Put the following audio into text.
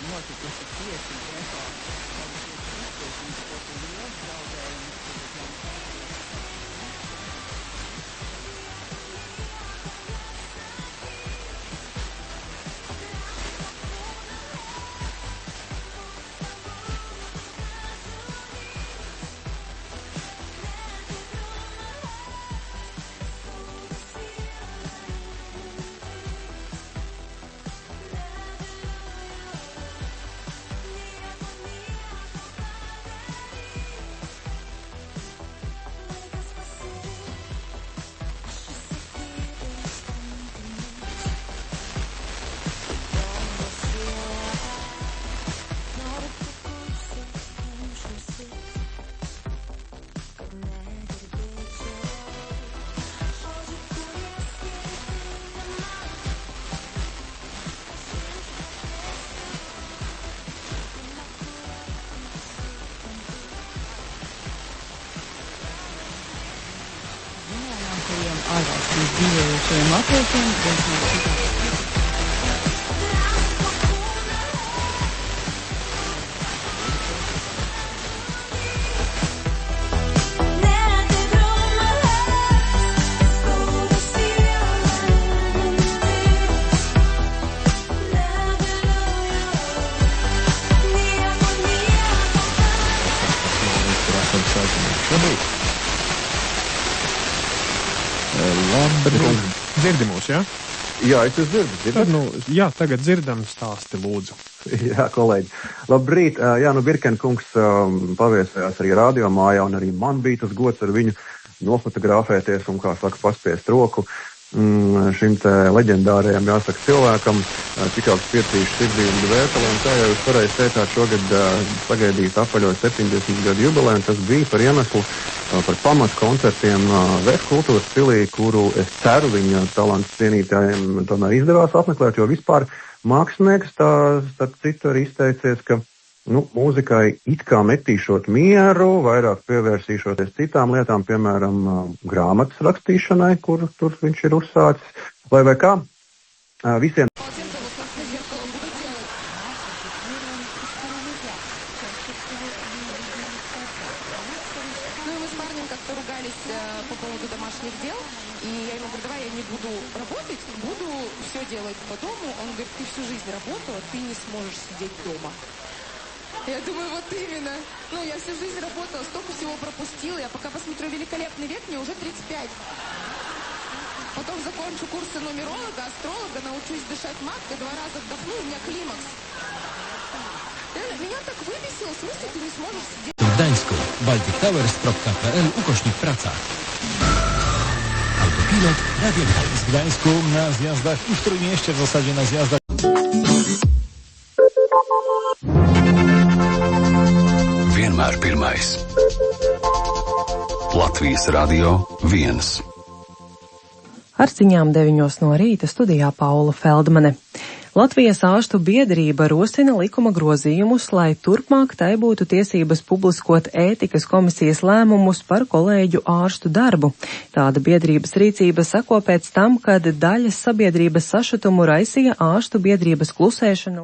notikusi tieši trešā izcīņas, ļoti liels zaudējums. Ārvalstīs dzīvojošiem latviešiem, Dzirdi mūs, jā? Jā, es jūs dzirdu. Jā, tagad dzirdam, stāsti lūdzu. Jā, kolēģi. Labrīt. Jā, Birkenkungs paviesojās arī radiomājā, un arī man bija tas gods ar viņu nofotografēties un, kā saka, paspiest roku šim te leģendārajam, jāsaka, cilvēkam, cik jau spietīšu sirdī un dvēselē, un tā jau jūs pareizi teicāt, šogad sagaidīt apaļo 70 gadu jubilēju, un tas bija par iemeslu par pamatu koncertiem Vēs kultūras pilī, kuru es ceru viņa talantu cienītājiem tomēr izdevās apmeklēt, jo vispār mākslinieks tā, starp citu, arī izteicies, ka mūzikai it kā metīšot mieru, vairāk pievērsīšoties citām lietām, piemēram, grāmatas rakstīšanai, kur tur viņš ir uzsācis, vai kā. Visiem. По поводу домашних дел, и я ему говорю, давай я не буду работать, буду все делать по дому. Он говорит, ты всю жизнь работала, ты не сможешь сидеть дома. Я думаю, вот именно. Я всю жизнь работала, столько всего пропустила. Я пока посмотрю «Великолепный век», мне уже 35. Потом закончу курсы нумеролога, астролога, научусь дышать маткой, 2 раза вдохну, у меня климакс. Меня tak wybісило, w смысле, ty nie sможesz siedzieć. W Gdańsku baltictowers.pl/praca. Autopilot Radio Gdańsk. W Gdańsku na zjazdach i w Trójmieście w zasadzie na zjazdach. Vienmēr pirmais. Latvijas Radio 1. Ar ziņām 9 no rīta studijā Paula Feldmane. Latvijas ārstu biedrība rosina likuma grozījumus, lai turpmāk tai būtu tiesības publiskot ētikas komisijas lēmumus par kolēģu ārstu darbu. Tāda biedrības rīcība seko pēc tam, kad daļas sabiedrības sašutumu raisīja ārstu biedrības klusēšanu.